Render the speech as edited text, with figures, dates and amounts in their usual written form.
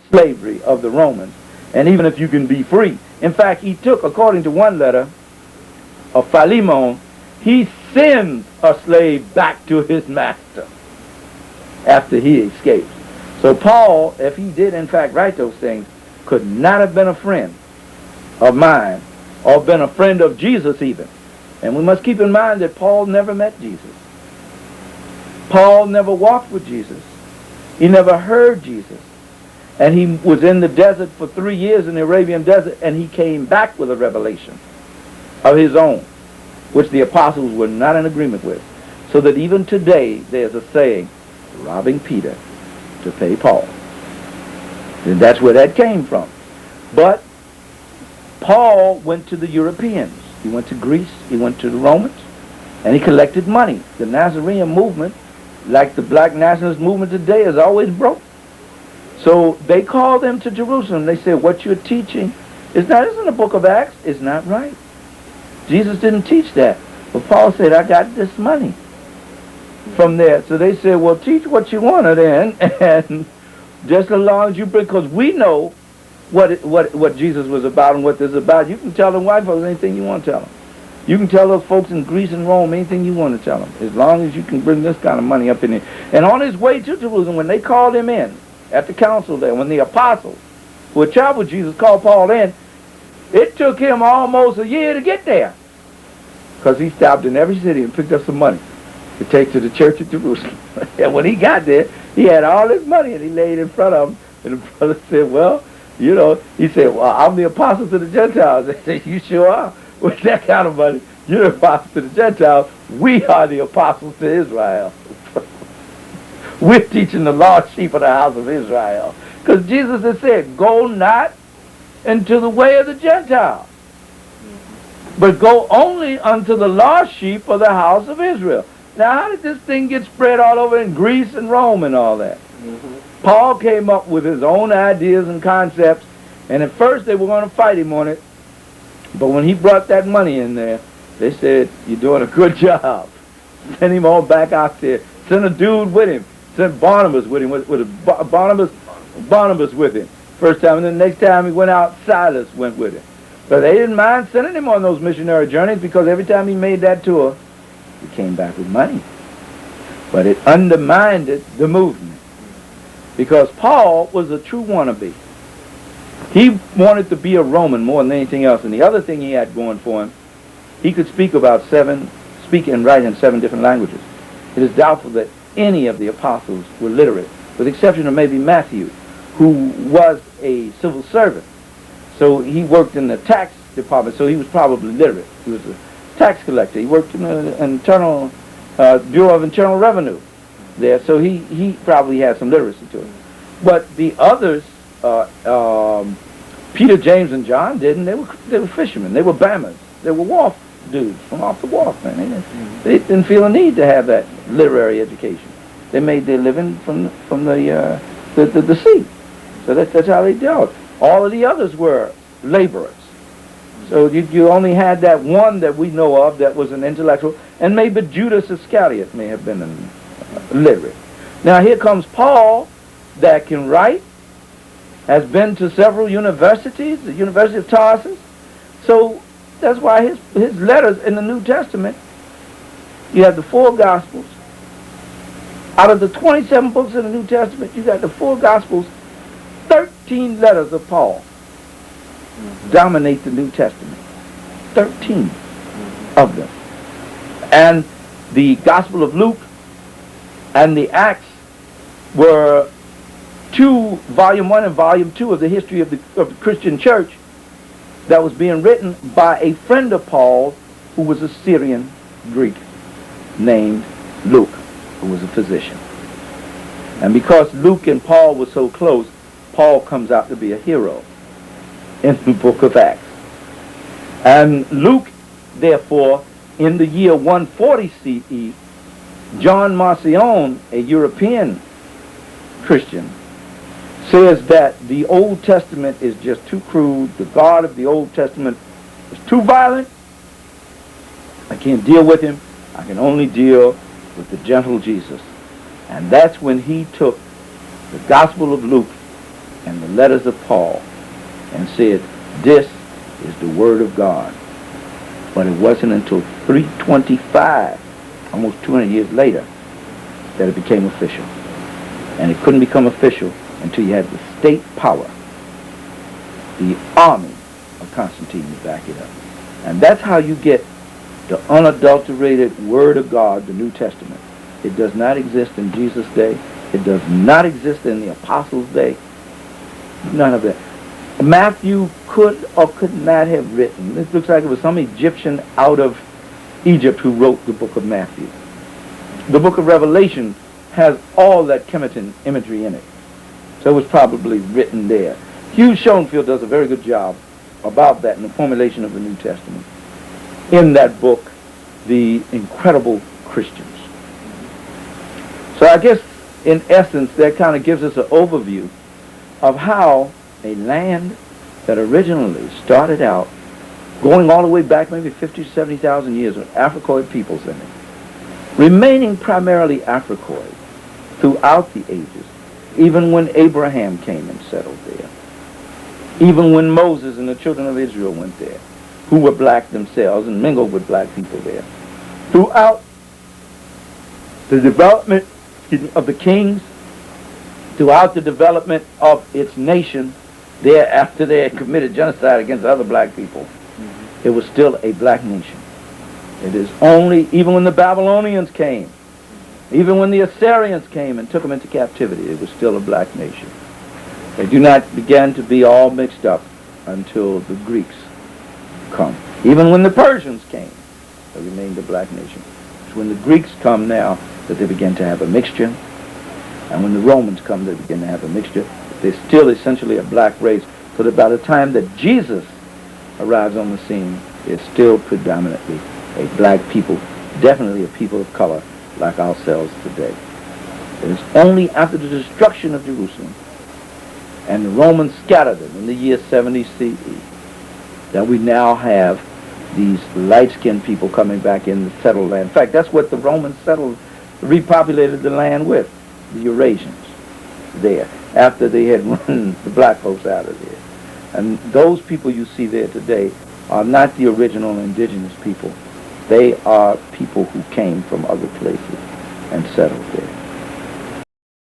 slavery of the Romans, and even if you can be free. In fact, he took, according to one letter of Philemon, he sends a slave back to his master after he escapes. So Paul, if he did in fact write those things, could not have been a friend of mine or been a friend of Jesus even. And we must keep in mind that Paul never met Jesus. Paul never walked with Jesus. He never heard Jesus. And he was in the desert for 3 years in the Arabian desert, and he came back with a revelation of his own, which the apostles were not in agreement with. So that even today there's a saying, robbing Peter to pay Paul. And that's where that came from. But Paul went to the Europeans. He went to Greece, he went to the Romans, and he collected money. The Nazarene movement, like the black nationalist movement today, is always broke. So they called them to Jerusalem. They said, what you're teaching isn't the book of Acts. It's not right. Jesus didn't teach that. But Paul said, I got this money from there. So they said, well, teach what you want to then, and just as long as you bring, because we know what Jesus was about and what this is about. You can tell them white folks anything you want to tell them. You can tell those folks in Greece and Rome anything you want to tell them, as long as you can bring this kind of money up in there. And on his way to Jerusalem, when they called him in at the council there, when the apostles who had traveled with Jesus called Paul in, it took him almost a year to get there, because he stopped in every city and picked up some money to take to the church at Jerusalem. And when he got there, he had all this money, and he laid it in front of him, and the brother said, well, you know, he said, well, I'm the apostle to the Gentiles. They said, you sure are. With that kind of money, you're the apostle to the Gentiles. We are the apostles to Israel. We're teaching the lost sheep of the house of Israel. Because Jesus has said, go not into the way of the Gentiles, but go only unto the lost sheep of the house of Israel. Now, how did this thing get spread all over in Greece and Rome and all that? Paul came up with his own ideas and concepts, and at first they were going to fight him on it. But when he brought that money in there, they said, you're doing a good job. Send him all back out there. Send a dude with him. Send Barnabas with him. Barnabas with him. First time, and then the next time he went out, Silas went with him. But they didn't mind sending him on those missionary journeys, because every time he made that tour, he came back with money. But it undermined the movement, because Paul was a true wannabe. He wanted to be a Roman more than anything else. And the other thing he had going for him, he could speak and write in 7 different languages. It is doubtful that any of the apostles were literate, with the exception of maybe Matthew, who was a civil servant. So he worked in the tax department, so he was probably literate. He was a tax collector. He worked in the Bureau of Internal Revenue there, so he probably had some literacy to it. But the others, Peter, James, and John didn't. They were fishermen. They were bammers. They were wharf dudes from off the wharf, man. They didn't feel a need to have that literary education. They made their living from the sea. So that's how they dealt. All of the others were laborers. So you only had that one that we know of that was an intellectual, and maybe Judas Iscariot may have been literate. Now here comes Paul, that can write, has been to several universities, the University of Tarsus. So that's why his letters in the New Testament, you have the 4 Gospels. Out of the 27 books in the New Testament, you got the 4 Gospels. 13 letters of Paul dominate the New Testament. 13 of them. And the Gospel of Luke and the Acts were volume 1 and volume 2 of the history of the Christian church that was being written by a friend of Paul who was a Syrian Greek named Luke, who was a physician. And because Luke and Paul were so close, Paul comes out to be a hero in the book of Acts. And Luke, therefore, in the year 140 CE, John Marcion, a European Christian, says that the Old Testament is just too crude. The God of the Old Testament is too violent. I can't deal with him. I can only deal with the gentle Jesus. And that's when he took the Gospel of Luke and the letters of Paul and said, this is the Word of God. But it wasn't until 325, almost 200 years later, that it became official. And it couldn't become official until you had the state power, the army of Constantine to back it up. And that's how you get the unadulterated Word of God, the New Testament. It does not exist in Jesus' day. It does not exist in the Apostles' day. None of that. Matthew could or could not have written. This looks like it was some Egyptian out of Egypt who wrote the book of Matthew. The book of Revelation has all that Kemeton imagery in it. So it was probably written there. Hugh Schoenfield does a very good job about that in the formulation of the New Testament. In that book, The Incredible Christians. So I guess, in essence, that kind of gives us an overview of how a land that originally started out, going all the way back maybe 50 to 70,000 years, with Africoid peoples in it, remaining primarily Africoid throughout the ages, even when Abraham came and settled there, even when Moses and the children of Israel went there, who were black themselves and mingled with black people there, throughout the development of the kings, throughout the development of its nation, there after they had committed genocide against other black people, it was still a black nation. It is only, even when the Babylonians came, even when the Assyrians came and took them into captivity, it was still a black nation. They do not begin to be all mixed up until the Greeks come. Even when the Persians came, they remained a black nation. It's when the Greeks come now that they begin to have a mixture, and when the Romans come, they begin to have a mixture. They're still essentially a black race, so that by the time that Jesus arrives on the scene, it's still predominantly a black people, definitely a people of color like ourselves today. It is only after the destruction of Jerusalem and the Romans scattered them in the year 70 CE that we now have these light-skinned people coming back in the settled land. In fact, that's what the Romans repopulated the land with, the Eurasians there, after they had run the black folks out of there. And those people you see there today are not the original indigenous people. They are people who came from other places and settled there.